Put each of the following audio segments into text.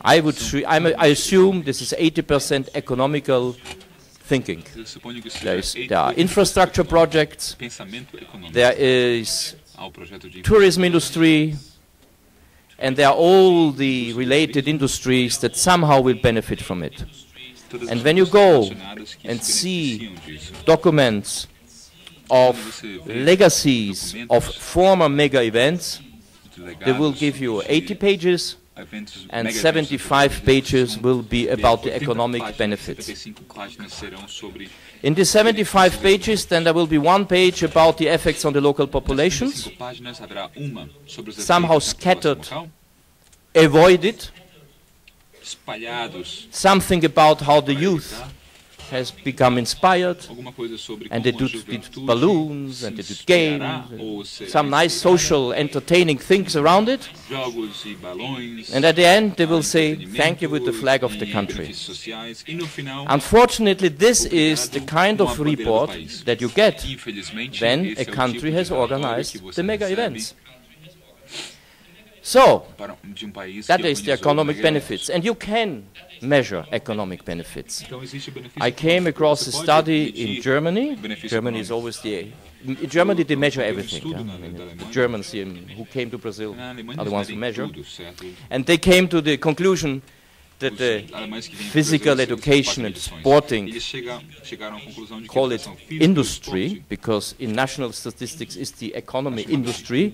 I assume this is 80% economical thinking. There are infrastructure projects, there is tourism industry, and there are all the related industries that somehow will benefit from it. And when you go and see documents of legacies of former mega events, they will give you 80 pages, and 75 pages will be about the economic benefits. In the 75 pages, then there will be one page about the effects on the local populations, somehow scattered, avoided, something about how the youth has become inspired, and they did balloons, and they did games, some nice social entertaining things around it, and at the end they will say thank you with the flag of the country. Unfortunately, this is the kind of report that you get when a country has organized the mega events. So, that is the economic benefits, and you can measure economic benefits. I came across a study in Germany. Germany is always in Germany they measure everything. Yeah? I mean, the Germans here who came to Brazil are the ones who measure. And they came to the conclusion that the physical education and sporting, call it industry, because in national statistics it's the economy industry,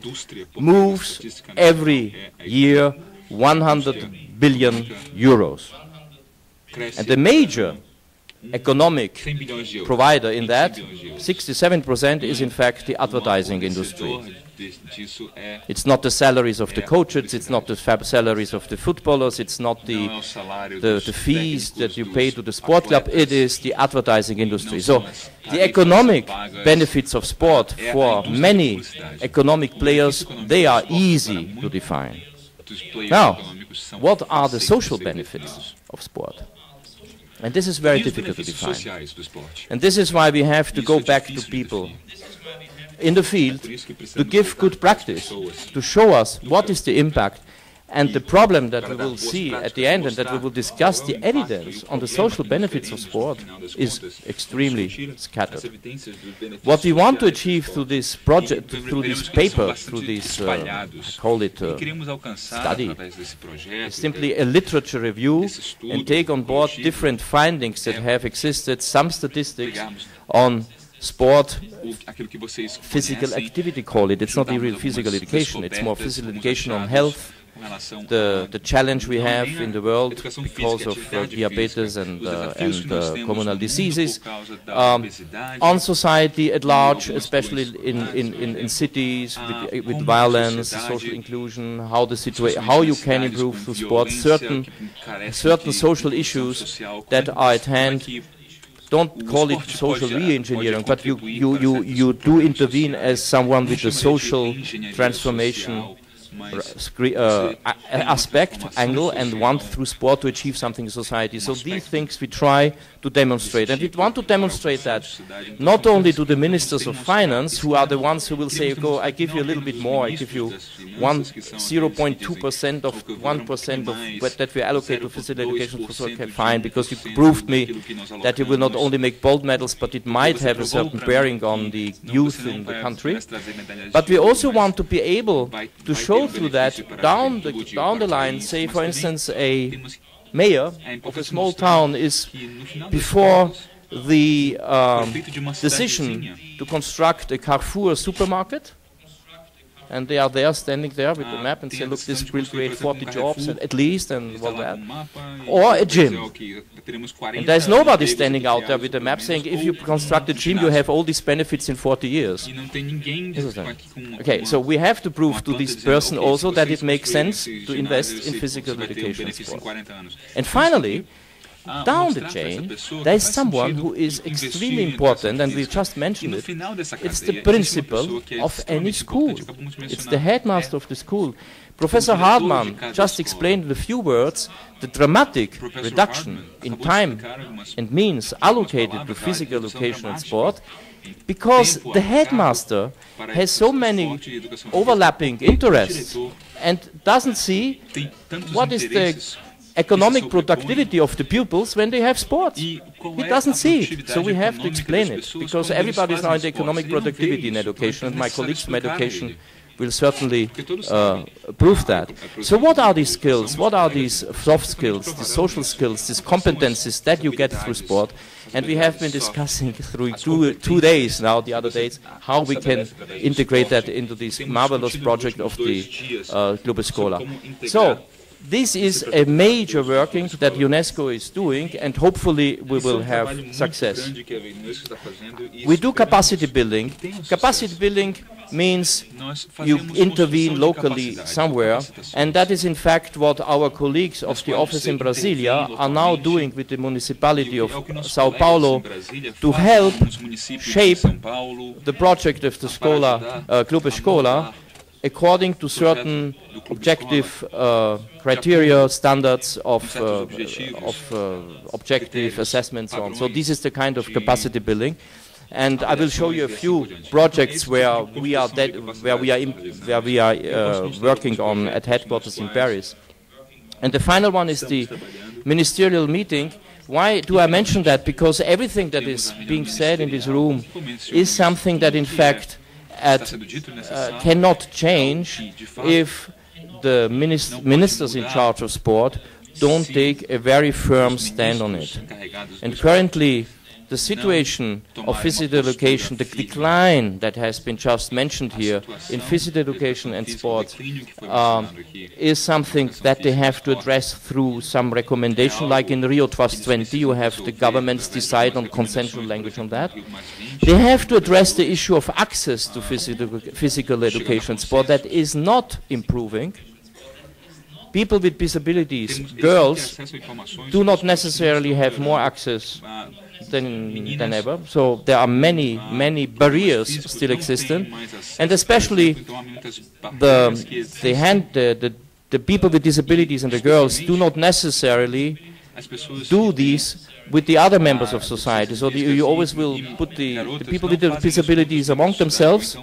moves every year 100 billion euros. And the major economic provider in that, 67%, is in fact the advertising industry. It's not the salaries of the coaches, it's not the salaries of the footballers, it's not the fees that you pay to the sport club, it is the advertising industry. So the economic benefits of sport for many economic players, they are easy to define. Now, what are the social benefits of sport? And this is very difficult to define. And this is why we have to go back to people in the field to give good practice, to show us what is the impact. And the problem that we will see at the end, and that we will discuss the evidence on the social benefits of sport, is extremely scattered. What we want to achieve through this project, through this paper, through this, call it study, is simply a literature review and take on board different findings that have existed, some statistics on sport, physical activity, call it. It's not the real physical education, it's more physical education on health, the challenge we have in the world because of diabetes and communal diseases, on society at large, especially in cities with violence, social inclusion, how you can improve through sports, certain social issues that are at hand. Don't call it social re-engineering, but you do intervene as someone with a social transformation angle and want through sport to achieve something in society. So these things we try to demonstrate, and we want to demonstrate that not only to the ministers of finance, who are the ones who will say, "Go, I give you a little bit more, I give you 0.2% of 1% of that we allocate to physical education for sport." Okay, fine, because you proved me that you will not only make gold medals, but it might have a certain bearing on the youth in the country. But we also want to be able to show through that down the line, say for instance a mayor of a small town is before the decision to construct a Carrefour supermarket, and they are there standing there with the map and say, look, this will create 40 jobs at least, and all that. Or a gym. And there's nobody standing out there with the map saying, if you construct a gym, you have all these benefits in 40 years. Okay, so we have to prove to this person also that it makes sense to invest in physical education and sport. And finally, down the chain, there is someone who is extremely important, and we just mentioned it. It's the principal of any school. It's the headmaster of the school. Professor Hartmann just explained in a few words the dramatic reduction in time and means allocated to physical education and sport, because the headmaster has so many overlapping interests and doesn't see what is the economic productivity of the pupils when they have sports. He doesn't see it, so we have to explain it, because everybody is now in the economic productivity in education, and my colleagues from education will certainly prove that. So what are these skills? What are these soft skills, these social skills, these competencies that you get through sport? And we have been discussing through two days now, the other days, how we can integrate that into this marvelous project of the Club Escola. So this is a major working that UNESCO is doing, and hopefully we will have success. We do capacity building. Capacity building means you intervene locally somewhere, and that is in fact what our colleagues of the office in Brasilia are now doing with the municipality of Sao Paulo to help shape the project of the Club Escola according to certain objective criteria, standards of objective assessments, so on. So this is the kind of capacity building. And I will show you a few projects where we are working on at headquarters in Paris. And the final one is the ministerial meeting. Why do I mention that? Because everything that is being said in this room is something that in fact cannot change if the ministers in charge of sport don't take a very firm stand on it. And currently, the situation of physical education, the decline that has been just mentioned here in physical education and sport, is something that they have to address through some recommendation, like in Rio +20, you have the governments decide on consensual language on that. They have to address the issue of access to physical education and sport that is not improving. People with disabilities, girls, do not necessarily have more access than ever. So there are many barriers still existent, and especially the people with disabilities and the girls do not necessarily do these with the other members of society. So you always will put the people with disabilities among themselves,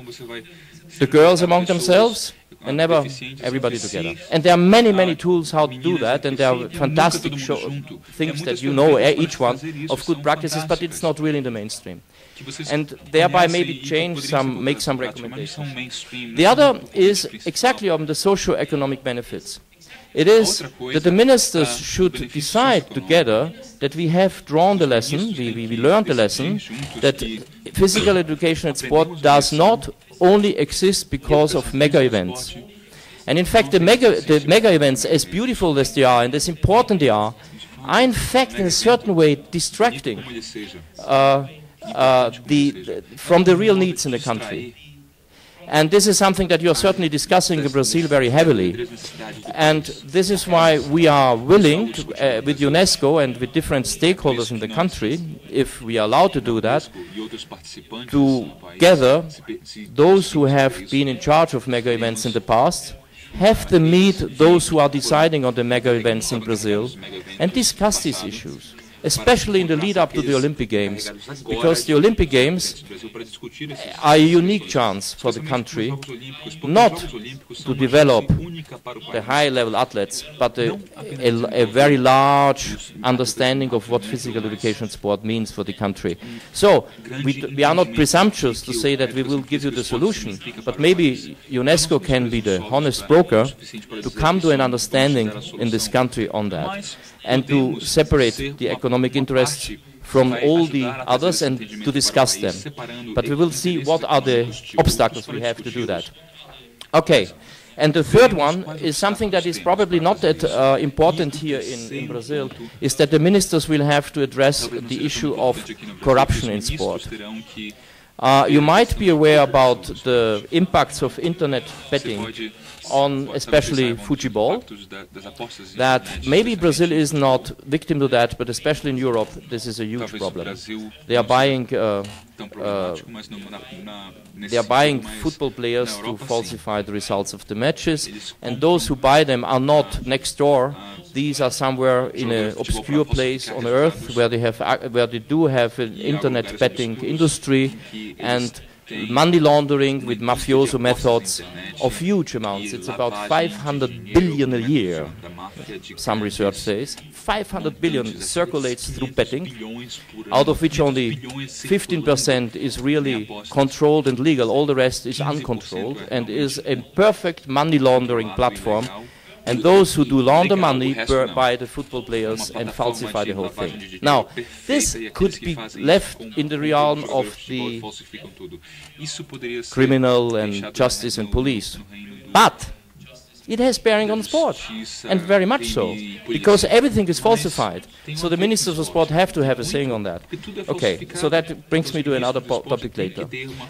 the girls among themselves, and never everybody together. And there are many tools how to do that, and there are fantastic things that you know, each one, of good practices, but it's not really in the mainstream. And thereby maybe make some recommendations. The other is exactly on the socio-economic benefits. It is that the ministers should decide together that we have drawn the lesson, we learned the lesson, that physical education and sport does not only exist because of mega events. And in fact, the mega events, as beautiful as they are and as important they are in fact in a certain way distracting from the real needs in the country. And this is something that you're certainly discussing in Brazil very heavily. And this is why we are willing, with UNESCO and with different stakeholders in the country, if we are allowed to do that, to gather those who have been in charge of mega events in the past, have them meet those who are deciding on the mega events in Brazil, and discuss these issues, especially in the lead up to the Olympic Games, because the Olympic Games are a unique chance for the country not to develop the high-level athletes, but a very large understanding of what physical education sport means for the country. So we are not presumptuous to say that we will give you the solution, but maybe UNESCO can be the honest broker to come to an understanding in this country on that, and to separate the economic interests from all the others and to discuss them. But we will see what are the obstacles we have to do that. Okay, and the third one is something that is probably not that important here in Brazil, is that the ministers will have to address the issue of corruption in sport. You might be aware about the impacts of internet betting on especially football, that maybe Brazil is not victim to that, but especially in Europe, this is a huge problem. They are buying football players to falsify the results of the matches, and those who buy them are not next door. These are somewhere in an obscure place on earth where they do have an internet betting industry, and money laundering with mafioso methods of huge amounts. It's about 500 billion a year, some research says. 500 billion circulates through betting, out of which only 15% is really controlled and legal. All the rest is uncontrolled and is a perfect money laundering platform. And those who do launder money buy the football players and falsify the whole thing. Now, this could be left in the realm of the criminal and justice and police. But it has bearing on sport, and very much so, because everything is falsified. So the ministers of sport have to have a saying on that. Okay, so that brings me to another topic later.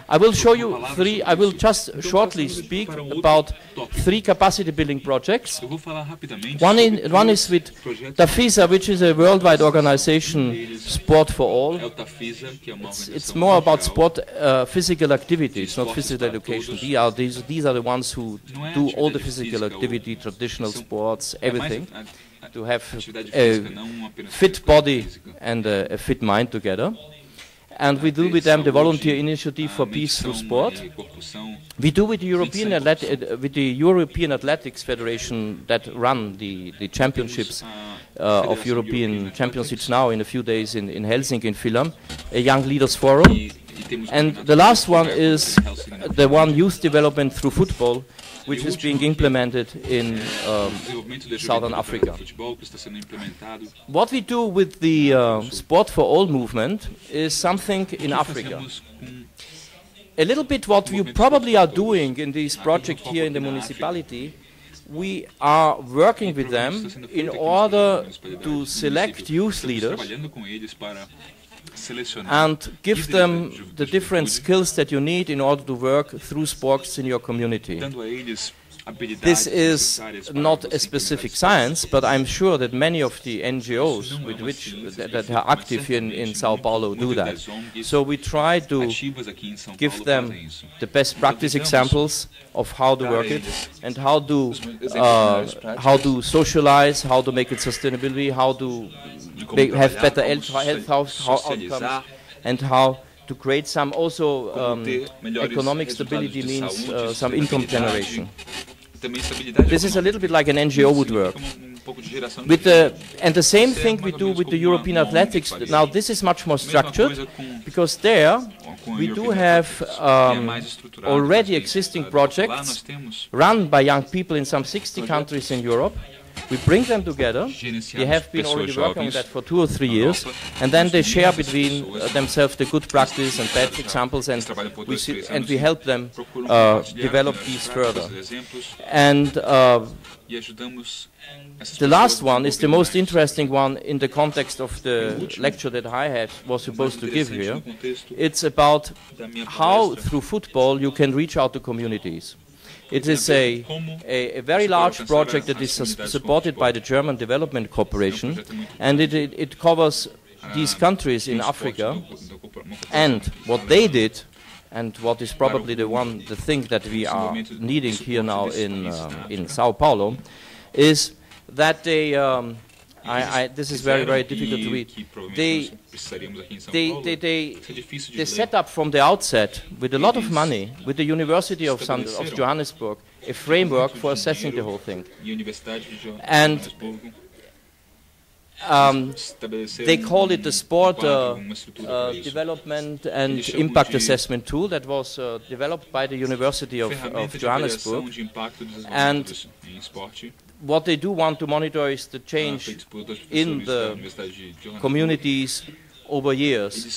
I will show you I will just shortly speak about 3 capacity building projects. One is with TAFISA, which is a worldwide organization, Sport for All. It's more about sport, physical activity. It's not physical education. These are the ones who do all the physical activity, traditional sports, everything, to have a fit body and a fit mind together. And we do with them the volunteer initiative for peace through sport. We do with the European Athletics Federation that run the championships of European championships now in a few days in Helsinki in Finland, a Young Leaders Forum. And the last one is the one youth development through football, which is being implemented in Southern Africa. What we do with the Sport for All movement is something in Africa. A little bit what you probably are doing in this project here in the municipality, we are working with them in order to select youth leaders and give them the different skills that you need in order to work through sports in your community. This is not a specific science, but I'm sure that many of the NGOs that are active here in Sao Paulo do that. So we try to give them the best practice examples of how to work it and how to socialize, how to make it sustainability, how to have better health outcomes, and how to create some also economic stability means some income generation. This is a little bit like an NGO would work. And the same thing we do with the European athletics. Now this is much more structured, because there we do have already existing projects run by young people in some 60 countries in Europe. We bring them together. They have been already working on that for 2 or 3 years, and then they share between themselves the good practice and bad examples, and we help them develop these further. And the last one is the most interesting one in the context of the lecture that I was supposed to give here. It's about how through football you can reach out to communities. It is a very large project that is supported by the German Development Corporation, and it covers these countries in Africa. And what they did, and what is probably the thing that we are needing here now in Sao Paulo, is that they this is very, very difficult to read. They set up from the outset, with a lot of money, with the University of Johannesburg, a framework for assessing the whole thing. And they call it the Sport Development and Impact Assessment Tool that was developed by the University of Johannesburg. And what they do want to monitor is the change in the communities over years.